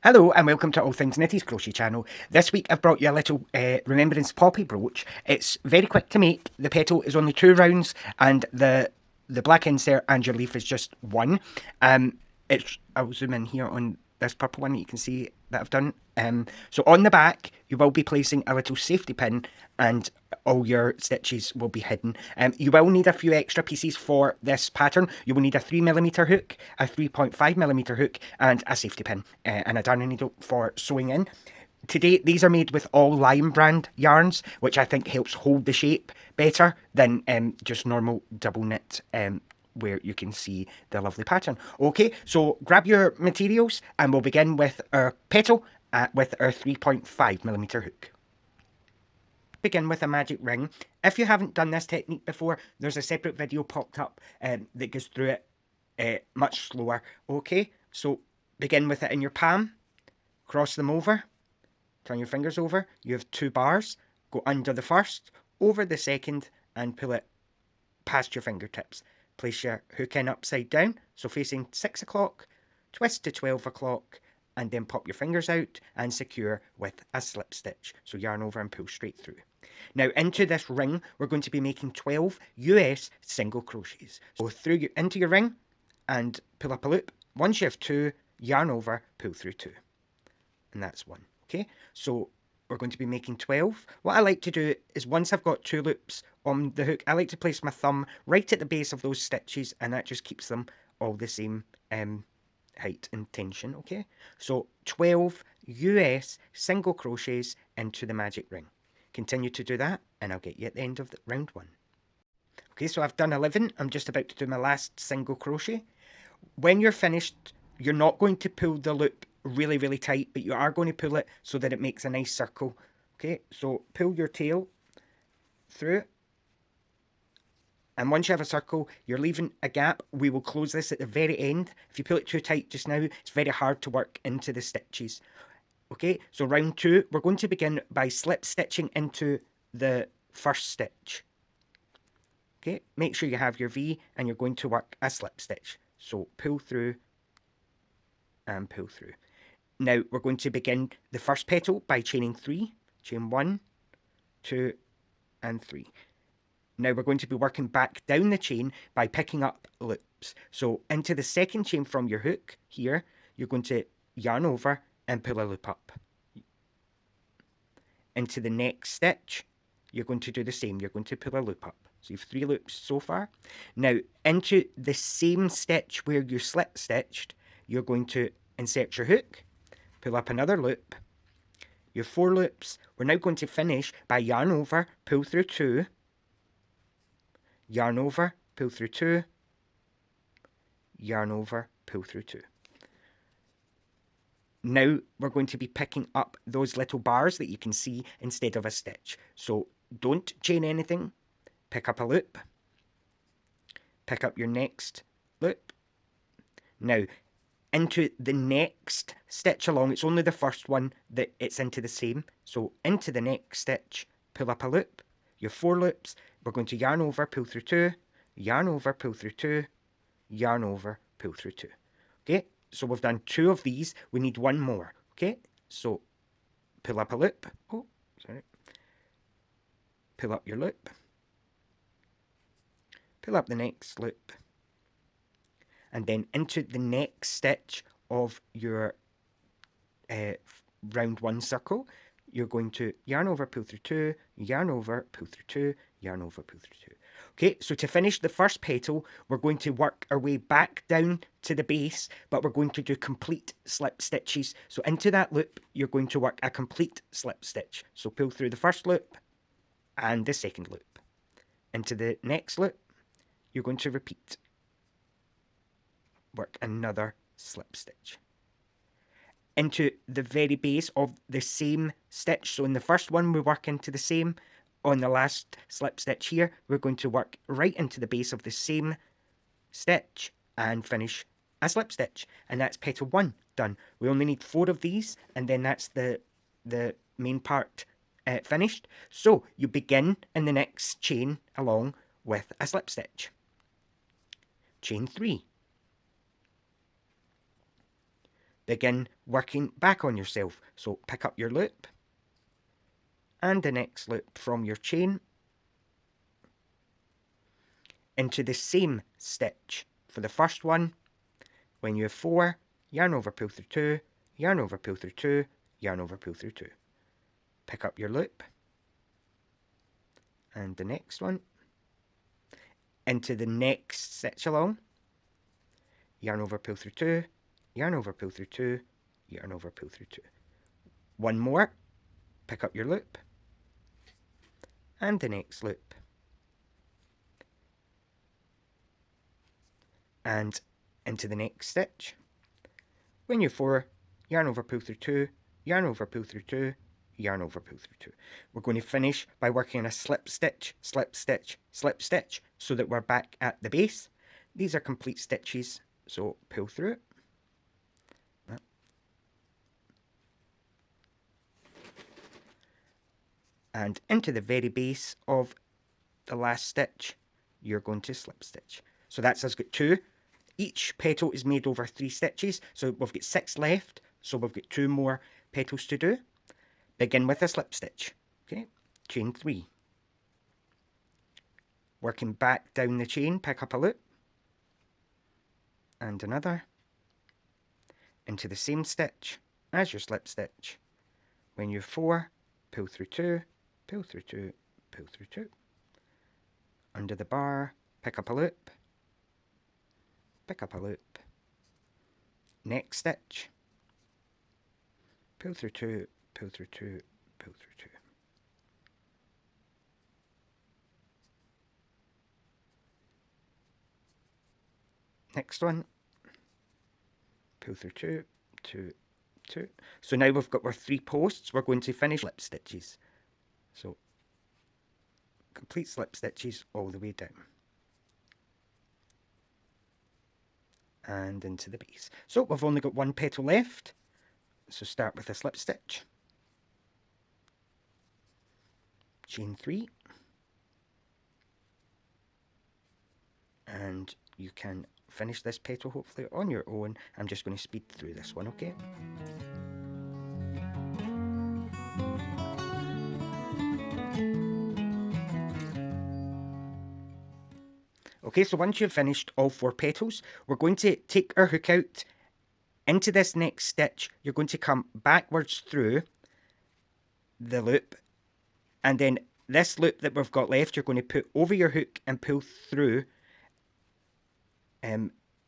Hello and welcome to All Things Nitty's Crochet channel. This week I've brought you a little Remembrance poppy brooch. It's very quick to make. The petal is only 2 rounds and the black insert and your leaf is just 1. I'll zoom in here on this purple one that you can see that I've done. So on the back you will be placing a little safety pin and all your stitches will be hidden. You will need a few extra pieces for this pattern. You will need a 3mm hook, a 3.5mm hook and a safety pin and a darning needle for sewing in. Today, these are made with all Lime brand yarns, which I think helps hold the shape better than just normal double knit where you can see the lovely pattern. Okay, so grab your materials and we'll begin with our petal with our 3.5mm hook. Begin with a magic ring. If you haven't done this technique before, there's a separate video popped up that goes through it much slower. Okay, so begin with it in your palm, cross them over, turn your fingers over. You have 2 bars. Go under the first, over the second, and pull it past your fingertips. Place your hook in upside down, so facing 6 o'clock, twist to 12 o'clock, and then pop your fingers out and secure with a slip stitch. So yarn over and pull straight through. Now into this ring, we're going to be making 12 US single crochets. So into your ring and pull up a loop. Once you have 2, yarn over, pull through 2. And that's 1. Okay, so we're going to be making 12. What I like to do is once I've got 2 loops on the hook, I like to place my thumb right at the base of those stitches and that just keeps them all the same height and tension. Okay, so 12 US single crochets into the magic ring. Continue to do that and I'll get you at the end of round 1. Okay, so I've done 11. I'm just about to do my last single crochet. When you're finished, you're not going to pull the loop really tight, but you are going to pull it so that it makes a nice circle. Okay, so pull your tail through, and once you have a circle, you're leaving a gap. We will close this at the very end. If you pull it too tight just now, it's very hard to work into the stitches. Okay, so round 2, we're going to begin by slip stitching into the first stitch. Okay, make sure you have your V and you're going to work a slip stitch. So pull through and pull through. Now we're going to begin the first petal by chaining 3. Chain 1, 2 and 3. Now we're going to be working back down the chain by picking up loops. So into the second chain from your hook here, you're going to yarn over and pull a loop up. Into the next stitch, you're going to do the same. You're going to pull a loop up. So you have 3 loops so far. Now into the same stitch where you slip stitched, you're going to insert your hook, pull up another loop. You have 4 loops. We're now going to finish by yarn over, pull through 2, yarn over, pull through 2, yarn over, pull through 2. Now we're going to be picking up those little bars that you can see instead of a stitch. So don't chain anything, pick up a loop, pick up your next loop. Now into the next stitch along, it's only the first one that it's into the same. So into the next stitch, pull up a loop. You have 4 loops. We're going to yarn over, pull through 2, yarn over, pull through 2, yarn over, pull through 2. Okay, so we've done 2 of these. We need 1 more. Okay, so pull up a loop. Oh, sorry. Pull up your loop. Pull up the next loop. And then into the next stitch of your round 1 circle, you're going to yarn over, pull through 2, yarn over, pull through 2, yarn over, pull through 2. Okay, so to finish the first petal, we're going to work our way back down to the base, but we're going to do complete slip stitches. So into that loop, you're going to work a complete slip stitch. So pull through the first loop and the second loop. Into the next loop, you're going to repeat. Work another slip stitch. Into the very base of the same stitch. So in the first one, we work into the same. On the last slip stitch here, we're going to work right into the base of the same stitch and finish a slip stitch. And that's petal 1 done. We only need 4 of these, and then that's the main part finished. So you begin in the next chain along with a slip stitch. Chain 3. begin working back on yourself. So pick up your loop and the next loop from your chain into the same stitch. For the first one, when you have 4, yarn over, pull through 2, yarn over, pull through 2, yarn over, pull through 2. Pick up your loop and the next one into the next stitch along, yarn over, pull through 2, yarn over, pull through 2, yarn over, pull through 2. One more, pick up your loop and the next loop. And into the next stitch. When you're 4, yarn over, pull through 2, yarn over, pull through 2, yarn over, pull through 2. We're going to finish by working a slip stitch, slip stitch, slip stitch, so that we're back at the base. These are complete stitches, so pull through it. And into the very base of the last stitch, you're going to slip stitch. So that's us got 2. Each petal is made over 3 stitches, so we've got 6 left, so we've got 2 more petals to do. Begin with a slip stitch, okay, chain 3. Working back down the chain, pick up a loop, and another, into the same stitch as your slip stitch. When you're 4, pull through 2, pull through 2, pull through 2. Under the bar, pick up a loop, pick up a loop, next stitch, pull through 2, pull through 2, pull through 2. Next one, pull through 2, 2, 2. So now we've got our 3 posts. We're going to finish slip stitches. So complete slip stitches all the way down. And into the base. So we've only got 1 petal left. So start with a slip stitch. Chain 3. And you can finish this petal hopefully on your own. I'm just going to speed through this one, okay? Okay, so once you've finished all 4 petals, we're going to take our hook out into this next stitch. You're going to come backwards through the loop, and then this loop that we've got left, you're going to put over your hook and pull through.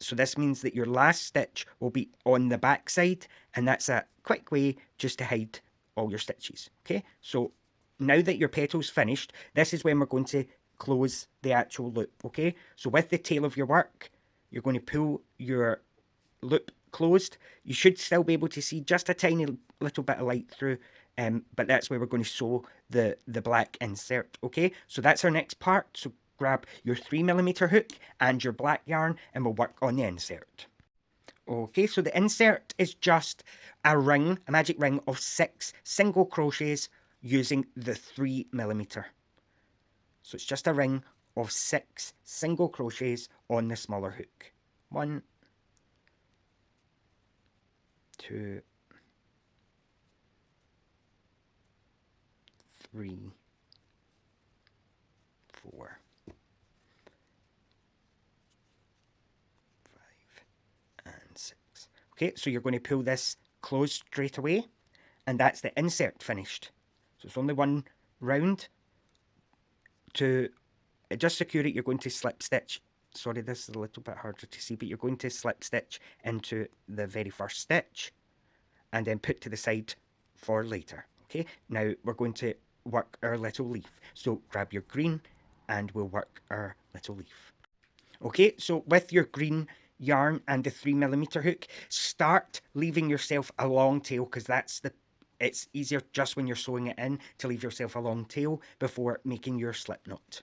So this means that your last stitch will be on the back side, and that's a quick way just to hide all your stitches. Okay, so now that your petal's finished, this is when we're going to close the actual loop. Okay, so with the tail of your work, you're going to pull your loop closed. You should still be able to see just a tiny little bit of light through, but that's where we're going to sew the black insert. Okay, so that's our next part. So grab your 3mm hook and your black yarn and we'll work on the insert. Okay, so the insert is just a ring, a magic ring of 6 single crochets using the 3mm. So it's just a ring of 6 single crochets on the smaller hook. 1, 2, 3, 4, 5, and 6. Okay, so you're going to pull this closed straight away, and that's the insert finished. So it's only 1 round. To just secure it, you're going to slip stitch. Sorry, this is a little bit harder to see, but you're going to slip stitch into the very first stitch and then put to the side for later. Okay, now we're going to work our little leaf. So grab your green and we'll work our little leaf. Okay, so with your green yarn and the 3mm hook, start leaving yourself a long tail, because it's easier just when you're sewing it in to leave yourself a long tail before making your slip knot.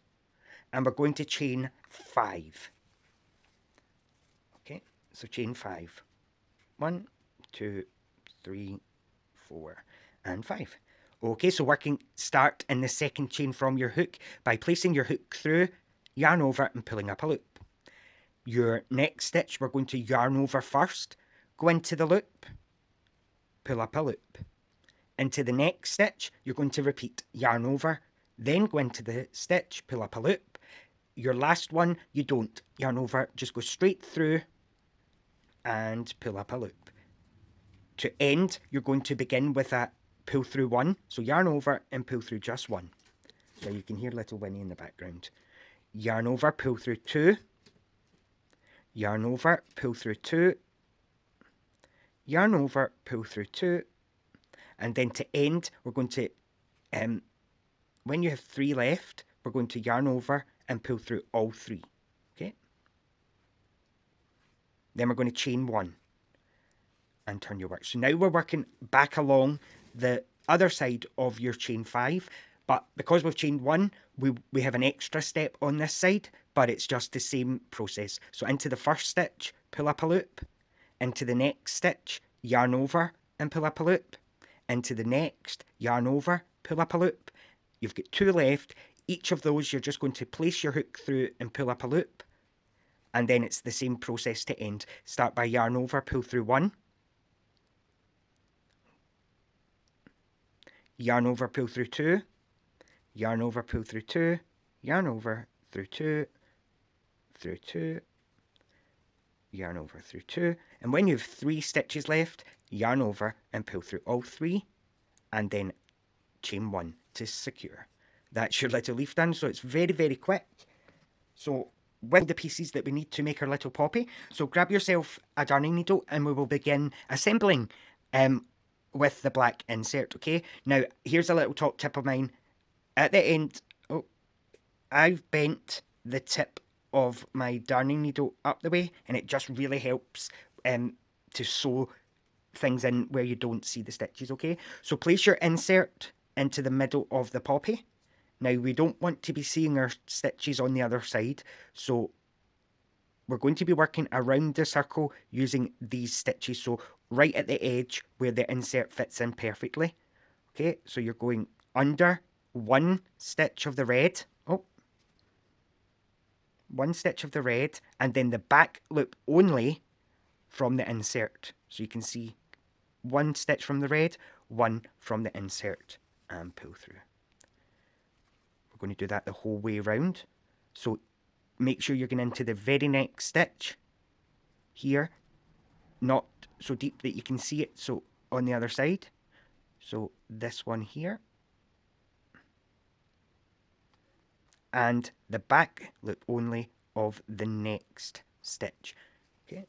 And we're going to chain 5. Okay, so chain 5. 1, 2, 3, 4, and 5. Okay, so start in the second chain from your hook by placing your hook through, yarn over and pulling up a loop. Your next stitch, we're going to yarn over first, go into the loop, pull up a loop. Into the next stitch, you're going to repeat yarn over, then go into the stitch, pull up a loop. Your last one, you don't yarn over, just go straight through and pull up a loop. To end, you're going to begin with a pull through one, so yarn over and pull through just one. So you can hear little Winnie in the background. Yarn over, pull through two, yarn over, pull through two, yarn over, pull through two, and then to end, we're going to, when you have three left, we're going to yarn over and pull through all three, okay? Then we're going to chain one and turn your work. So now we're working back along the other side of your chain 5, but because we've chained one, we have an extra step on this side, but it's just the same process. So into the first stitch, pull up a loop, into the next stitch, yarn over and pull up a loop, into the next, yarn over, pull up a loop. You've got 2 left. Each of those you're just going to place your hook through and pull up a loop, and then it's the same process to end. Start by yarn over, pull through 1, yarn over, pull through 2, yarn over, pull through 2, yarn over, through 2, through 2, yarn over, through 2, and when you have 3 stitches left, yarn over and pull through all 3, and then chain 1 to secure. That's your little leaf done, so it's very, very quick. So with the pieces that we need to make our little poppy, so grab yourself a darning needle and we will begin assembling with the black insert, okay? Now, here's a little top tip of mine. At the end, I've bent the tip of my darning needle up the way, and it just really helps to sew things in where you don't see the stitches, okay? So place your insert into the middle of the poppy. Now, we don't want to be seeing our stitches on the other side, so we're going to be working around the circle using these stitches, so right at the edge where the insert fits in perfectly. Okay, so you're going under 1 stitch of the red, one stitch of the red, and then the back loop only from the insert. So you can see 1 stitch from the red, 1 from the insert, and pull through. We're going to do that the whole way around. So make sure you're going into the very next stitch here, not so deep that you can see it, so on the other side. So this one here. And the back loop only of the next stitch. Okay,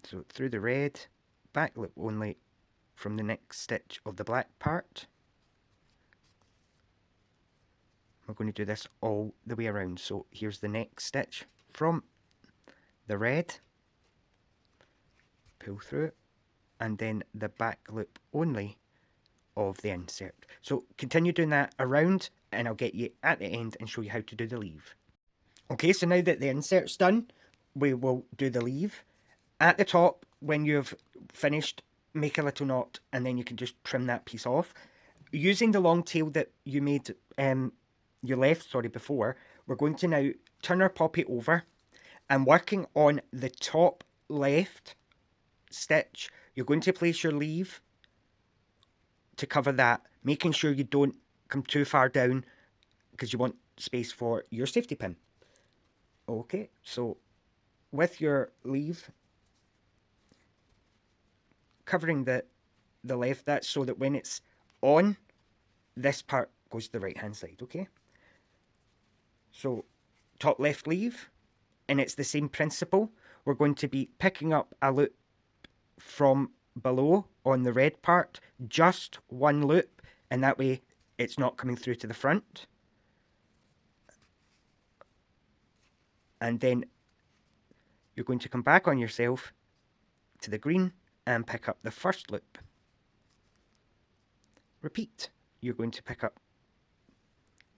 so through the red, back loop only from the next stitch of the black part. We're going to do this all the way around. So here's the next stitch from the red, pull through, and then the back loop only of the insert. So continue doing that around, and I'll get you at the end and show you how to do the leave. Okay, so now that the insert's done, we will do the leave. At the top, when you've finished, make a little knot, and then you can just trim that piece off. Using the long tail that you made, you left, before, we're going to now turn our poppy over, and working on the top left stitch, you're going to place your leave to cover that, making sure you don't come too far down because you want space for your safety pin. Okay, so with your leave covering the left, that's so that when it's on, this part goes to the right hand side, okay? So top left leave, and it's the same principle. We're going to be picking up a loop from below on the red part, just 1 loop, and that way it's not coming through to the front. And then you're going to come back on yourself to the green and pick up the first loop. Repeat. You're going to pick up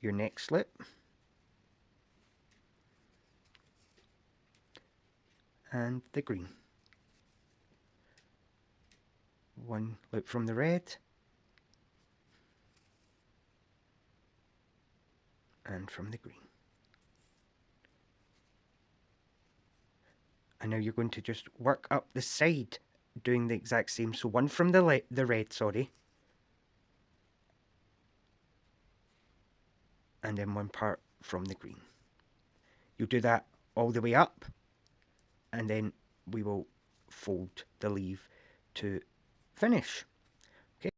your next loop, and the green. 1 loop from the red, and from the green. And now you're going to just work up the side doing the exact same. So one from the red, sorry, and then one part from the green. You'll do that all the way up, and then we will fold the leaf to finish. Okay,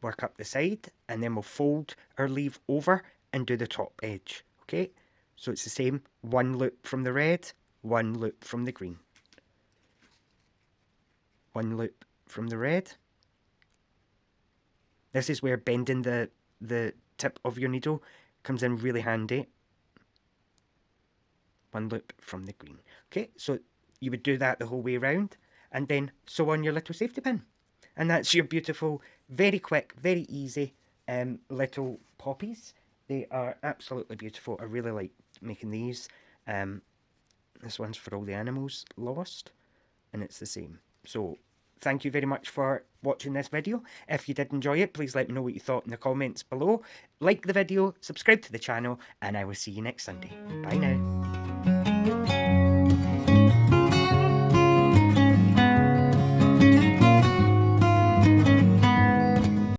work up the side, and then we'll fold our leaf over and do the top edge. Okay, so it's the same, one loop from the red, one loop from the green, one loop from the red. This is where bending the tip of your needle comes in really handy. One loop from the green. Okay, so you would do that the whole way around, and then sew on your little safety pin. And that's your beautiful, very quick, very easy little poppies. They are absolutely beautiful. I really like making these. This one's for all the animals lost, and it's the same. So thank you very much for watching this video. If you did enjoy it, please let me know what you thought in the comments below. Like the video, subscribe to the channel, and I will see you next Sunday. Bye now.